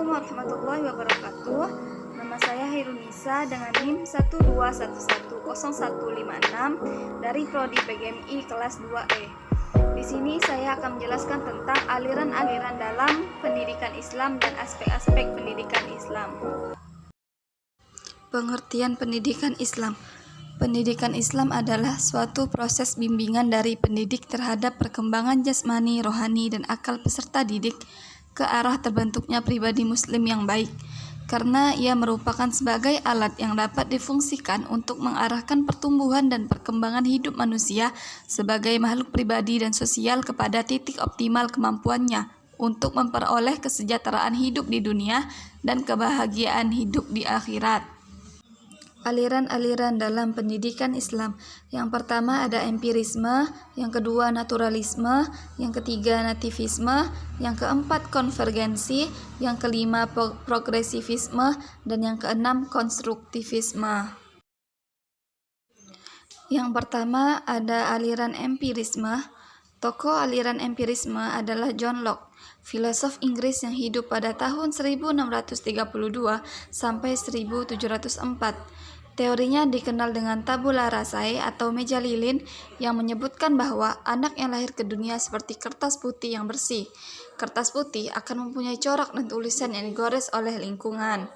Assalamualaikum warahmatullahi wabarakatuh. Nama saya Hirunisa dengan NIM 121100156 dari Prodi PGMI kelas 2E. Di sini saya akan menjelaskan tentang aliran-aliran dalam pendidikan Islam dan aspek-aspek pendidikan Islam. Pengertian pendidikan Islam. Pendidikan Islam adalah suatu proses bimbingan dari pendidik terhadap perkembangan jasmani, rohani, dan akal peserta didik ke arah terbentuknya pribadi muslim yang baik, karena ia merupakan sebagai alat yang dapat difungsikan untuk mengarahkan pertumbuhan dan perkembangan hidup manusia sebagai makhluk pribadi dan sosial kepada titik optimal kemampuannya untuk memperoleh kesejahteraan hidup di dunia dan kebahagiaan hidup di akhirat. Aliran-aliran dalam pendidikan Islam. Yang pertama ada empirisme, yang kedua naturalisme, yang ketiga nativisme, yang keempat konvergensi, yang kelima progresivisme, dan yang keenam konstruktivisme. Yang pertama ada aliran empirisme. Tokoh aliran empirisme adalah John Locke, filosof Inggris yang hidup pada tahun 1632 sampai 1704. Teorinya dikenal dengan tabula rasae atau meja lilin yang menyebutkan bahwa anak yang lahir ke dunia seperti kertas putih yang bersih. Kertas putih akan mempunyai corak dan tulisan yang digores oleh lingkungan.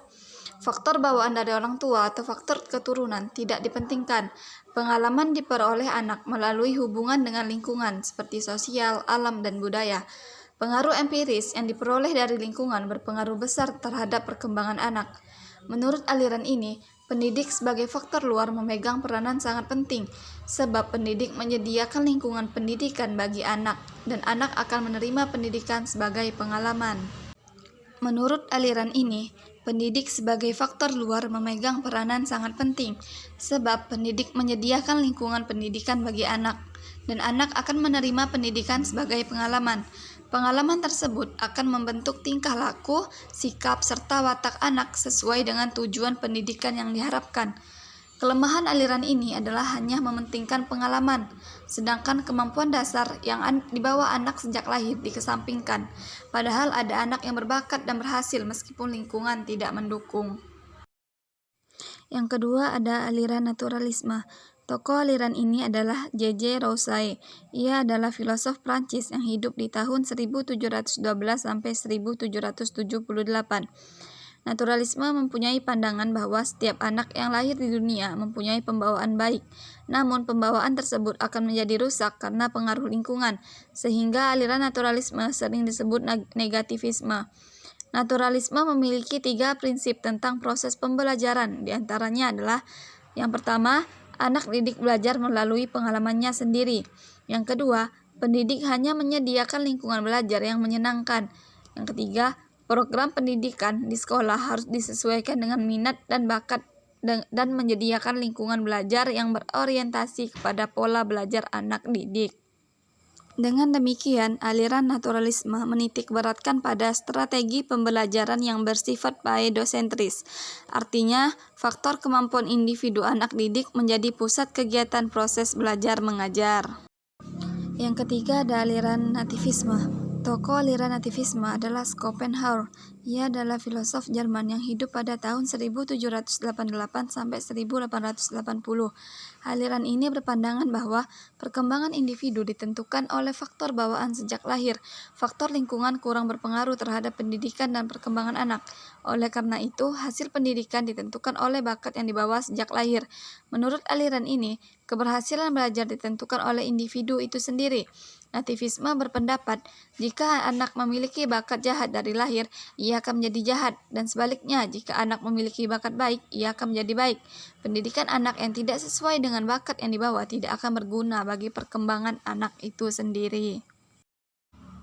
Faktor bawaan dari orang tua atau faktor keturunan tidak dipentingkan. Pengalaman diperoleh anak melalui hubungan dengan lingkungan seperti sosial, alam, dan budaya. Pengaruh empiris yang diperoleh dari lingkungan berpengaruh besar terhadap perkembangan anak. Menurut aliran ini, pendidik sebagai faktor luar memegang peranan sangat penting, sebab pendidik menyediakan lingkungan pendidikan bagi anak, dan anak akan menerima pendidikan sebagai pengalaman. Menurut aliran ini, pendidik sebagai faktor luar memegang peranan sangat penting, sebab pendidik menyediakan lingkungan pendidikan bagi anak, dan anak akan menerima pendidikan sebagai pengalaman. Pengalaman tersebut akan membentuk tingkah laku, sikap, serta watak anak sesuai dengan tujuan pendidikan yang diharapkan. Kelemahan aliran ini adalah hanya mementingkan pengalaman, sedangkan kemampuan dasar yang dibawa anak sejak lahir dikesampingkan, padahal ada anak yang berbakat dan berhasil meskipun lingkungan tidak mendukung. Yang kedua ada aliran naturalisme. Tokoh aliran ini adalah J.J. Rousseau. Ia adalah filosof Prancis yang hidup di tahun 1712 sampai 1778. Naturalisme mempunyai pandangan bahwa setiap anak yang lahir di dunia mempunyai pembawaan baik, namun pembawaan tersebut akan menjadi rusak karena pengaruh lingkungan, sehingga aliran naturalisme sering disebut negativisme. Naturalisme memiliki 3 prinsip tentang proses pembelajaran, diantaranya adalah yang pertama, anak didik belajar melalui pengalamannya sendiri. Yang kedua, pendidik hanya menyediakan lingkungan belajar yang menyenangkan. Yang ketiga, program pendidikan di sekolah harus disesuaikan dengan minat dan bakat dan menyediakan lingkungan belajar yang berorientasi kepada pola belajar anak didik. Dengan demikian, aliran naturalisme menitik beratkan pada strategi pembelajaran yang bersifat paedosentris. Artinya, faktor kemampuan individu anak didik menjadi pusat kegiatan proses belajar mengajar. Yang ketiga ada aliran nativisme. Tokoh aliran nativisme adalah Schopenhauer. Ia adalah filosof Jerman yang hidup pada tahun 1788 sampai 1880. Aliran ini berpandangan bahwa perkembangan individu ditentukan oleh faktor bawaan sejak lahir. Faktor lingkungan kurang berpengaruh terhadap pendidikan dan perkembangan anak. Oleh karena itu, hasil pendidikan ditentukan oleh bakat yang dibawa sejak lahir. Menurut aliran ini, keberhasilan belajar ditentukan oleh individu itu sendiri. Nativisme berpendapat, jika anak memiliki bakat jahat dari lahir, ia akan menjadi jahat, dan sebaliknya, jika anak memiliki bakat baik, ia akan menjadi baik. Pendidikan anak yang tidak sesuai dengan bakat yang dibawa tidak akan berguna bagi perkembangan anak itu sendiri.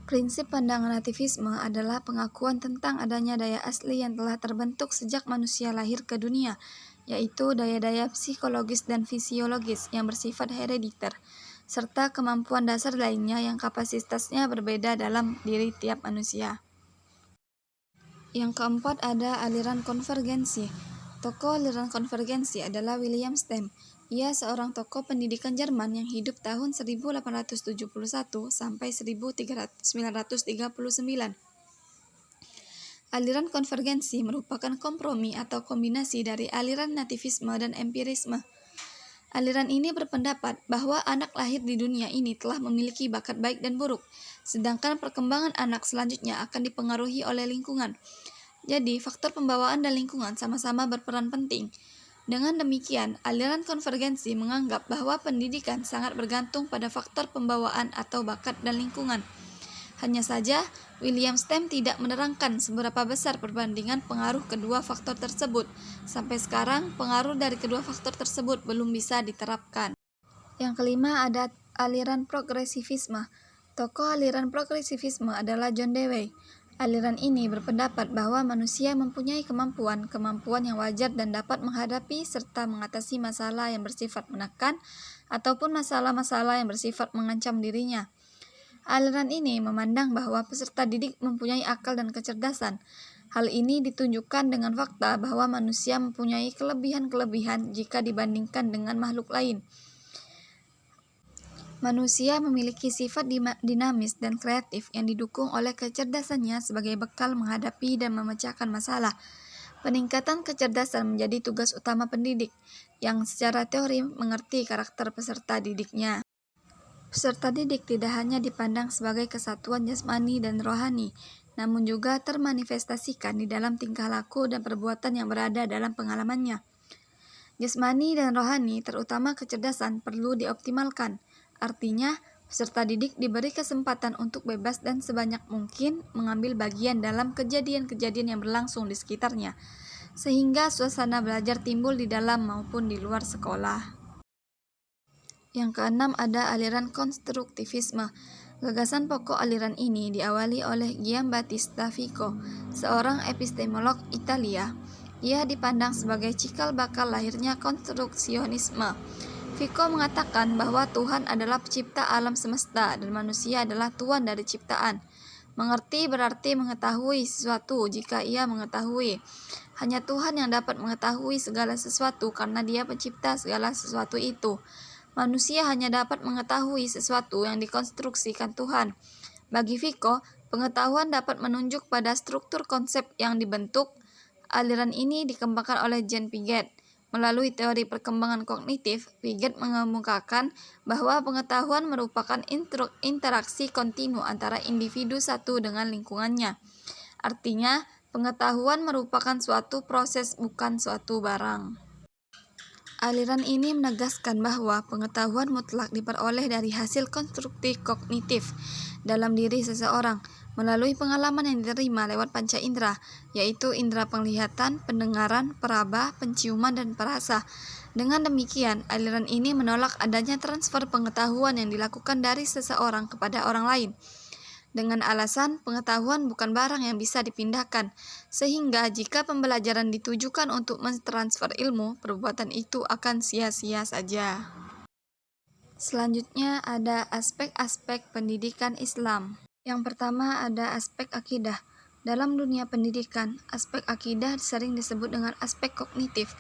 Prinsip pandangan nativisme adalah pengakuan tentang adanya daya asli yang telah terbentuk sejak manusia lahir ke dunia, yaitu daya-daya psikologis dan fisiologis yang bersifat herediter, serta kemampuan dasar lainnya yang kapasitasnya berbeda dalam diri tiap manusia. Yang keempat ada aliran konvergensi. Tokoh aliran konvergensi adalah William Stem. Ia seorang tokoh pendidikan Jerman yang hidup tahun 1871 sampai 1939. Aliran konvergensi merupakan kompromi atau kombinasi dari aliran nativisme dan empirisme. Aliran ini berpendapat bahwa anak lahir di dunia ini telah memiliki bakat baik dan buruk, sedangkan perkembangan anak selanjutnya akan dipengaruhi oleh lingkungan. Jadi, faktor pembawaan dan lingkungan sama-sama berperan penting. Dengan demikian, aliran konvergensi menganggap bahwa pendidikan sangat bergantung pada faktor pembawaan atau bakat dan lingkungan. Hanya saja, William Stem tidak menerangkan seberapa besar perbandingan pengaruh kedua faktor tersebut. Sampai sekarang, pengaruh dari kedua faktor tersebut belum bisa diterapkan. Yang kelima ada aliran progresivisme. Tokoh aliran progresivisme adalah John Dewey. Aliran ini berpendapat bahwa manusia mempunyai kemampuan yang wajar dan dapat menghadapi serta mengatasi masalah yang bersifat menekan ataupun masalah-masalah yang bersifat mengancam dirinya. Aliran ini memandang bahwa peserta didik mempunyai akal dan kecerdasan. Hal ini ditunjukkan dengan fakta bahwa manusia mempunyai kelebihan-kelebihan jika dibandingkan dengan makhluk lain. Manusia memiliki sifat dinamis dan kreatif yang didukung oleh kecerdasannya sebagai bekal menghadapi dan memecahkan masalah. Peningkatan kecerdasan menjadi tugas utama pendidik, yang secara teori mengerti karakter peserta didiknya. Peserta didik tidak hanya dipandang sebagai kesatuan jasmani dan rohani, namun juga termanifestasikan di dalam tingkah laku dan perbuatan yang berada dalam pengalamannya. Jasmani dan rohani, terutama kecerdasan, perlu dioptimalkan. Artinya, peserta didik diberi kesempatan untuk bebas dan sebanyak mungkin mengambil bagian dalam kejadian-kejadian yang berlangsung di sekitarnya, sehingga suasana belajar timbul di dalam maupun di luar sekolah. Yang keenam ada aliran konstruktivisme. Gagasan pokok aliran ini diawali oleh Giambattista Vico, seorang epistemolog Italia. Ia dipandang sebagai cikal bakal lahirnya konstruksionisme. Vico mengatakan bahwa Tuhan adalah pencipta alam semesta dan manusia adalah tuan dari ciptaan. Mengerti berarti mengetahui sesuatu jika ia mengetahui. Hanya Tuhan yang dapat mengetahui segala sesuatu karena Dia pencipta segala sesuatu itu. Manusia hanya dapat mengetahui sesuatu yang dikonstruksikan Tuhan. Bagi Vico, pengetahuan dapat menunjuk pada struktur konsep yang dibentuk. Aliran ini dikembangkan oleh Jean Piaget. Melalui teori perkembangan kognitif, Piaget mengemukakan bahwa pengetahuan merupakan interaksi kontinu antara individu satu dengan lingkungannya. Artinya, pengetahuan merupakan suatu proses, bukan suatu barang. Aliran ini menegaskan bahwa pengetahuan mutlak diperoleh dari hasil konstruktif kognitif dalam diri seseorang melalui pengalaman yang diterima lewat panca indera, yaitu indera penglihatan, pendengaran, peraba, penciuman, dan perasa. Dengan demikian, aliran ini menolak adanya transfer pengetahuan yang dilakukan dari seseorang kepada orang lain. Dengan alasan pengetahuan bukan barang yang bisa dipindahkan, sehingga jika pembelajaran ditujukan untuk mentransfer ilmu, perbuatan itu akan sia-sia saja. Selanjutnya ada aspek-aspek pendidikan Islam. Yang pertama ada aspek akidah. Dalam dunia pendidikan, aspek akidah sering disebut dengan aspek kognitif.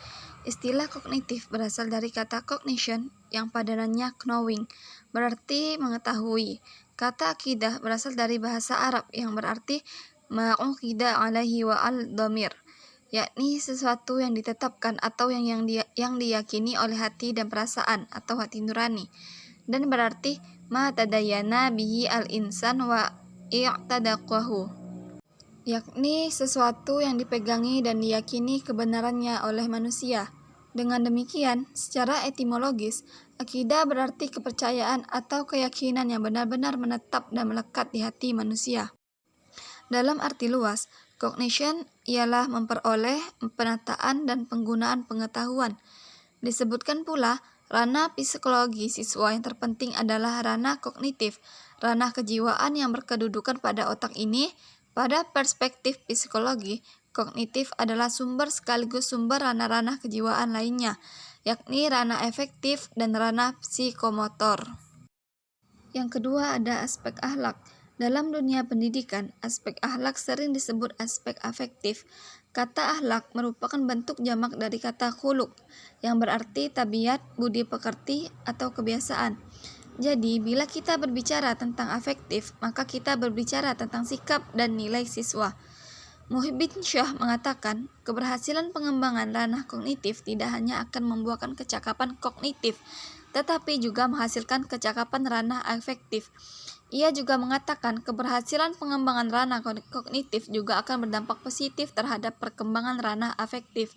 Istilah kognitif berasal dari kata cognition yang padanannya knowing, berarti mengetahui. Kata akidah berasal dari bahasa Arab yang berarti ma'uqida alaihi wa al-dhamir, yakni sesuatu yang ditetapkan atau yang diyakini oleh hati dan perasaan atau hati nurani, dan berarti ma tadayana bihi al-insan wa i'tadaqahu, yakni sesuatu yang dipegangi dan diyakini kebenarannya oleh manusia. Dengan demikian, secara etimologis, akidah berarti kepercayaan atau keyakinan yang benar-benar menetap dan melekat di hati manusia. Dalam arti luas, cognition ialah memperoleh, penataan, dan penggunaan pengetahuan. Disebutkan pula, ranah psikologi siswa yang terpenting adalah ranah kognitif, ranah kejiwaan yang berkedudukan pada otak ini. Pada perspektif psikologi, kognitif adalah sumber sekaligus sumber ranah-ranah kejiwaan lainnya, yakni ranah efektif dan ranah psikomotor. Yang kedua ada aspek akhlak. Dalam dunia pendidikan, aspek akhlak sering disebut aspek afektif. Kata akhlak merupakan bentuk jamak dari kata khuluq, yang berarti tabiat, budi pekerti, atau kebiasaan. Jadi, bila kita berbicara tentang afektif, maka kita berbicara tentang sikap dan nilai siswa. Muhyiddin Shah mengatakan, keberhasilan pengembangan ranah kognitif tidak hanya akan membuahkan kecakapan kognitif, tetapi juga menghasilkan kecakapan ranah afektif. Ia juga mengatakan, keberhasilan pengembangan ranah kognitif juga akan berdampak positif terhadap perkembangan ranah afektif.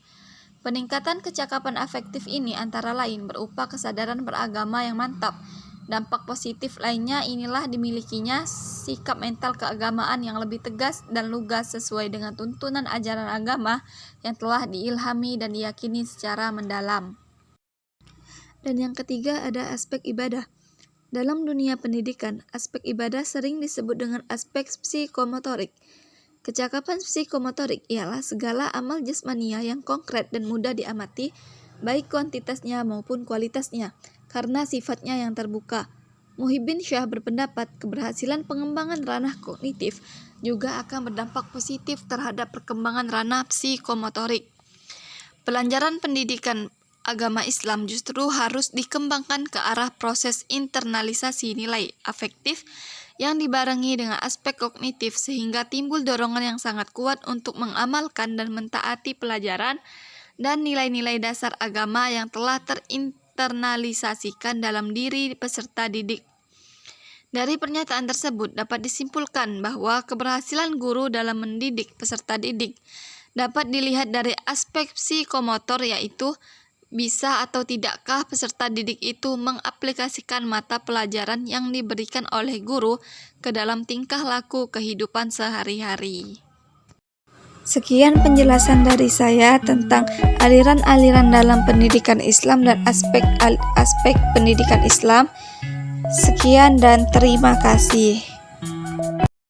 Peningkatan kecakapan afektif ini antara lain berupa kesadaran beragama yang mantap. Dampak positif lainnya inilah dimilikinya sikap mental keagamaan yang lebih tegas dan lugas sesuai dengan tuntunan ajaran agama yang telah diilhami dan diyakini secara mendalam. Dan yang ketiga ada aspek ibadah. Dalam dunia pendidikan, aspek ibadah sering disebut dengan aspek psikomotorik. Kecakapan psikomotorik ialah segala amal jasmania yang konkret dan mudah diamati, baik kuantitasnya maupun kualitasnya, karena sifatnya yang terbuka. Muhyiddin Shah berpendapat keberhasilan pengembangan ranah kognitif juga akan berdampak positif terhadap perkembangan ranah psikomotorik. Pelajaran pendidikan agama Islam justru harus dikembangkan ke arah proses internalisasi nilai afektif yang dibarengi dengan aspek kognitif sehingga timbul dorongan yang sangat kuat untuk mengamalkan dan mentaati pelajaran dan nilai-nilai dasar agama yang telah terinternalisasikan dalam diri peserta didik. Dari pernyataan tersebut dapat disimpulkan bahwa keberhasilan guru dalam mendidik peserta didik dapat dilihat dari aspek psikomotor, yaitu bisa atau tidakkah peserta didik itu mengaplikasikan mata pelajaran yang diberikan oleh guru ke dalam tingkah laku kehidupan sehari-hari. Sekian penjelasan dari saya tentang aliran-aliran dalam pendidikan Islam dan aspek pendidikan Islam. Sekian dan terima kasih.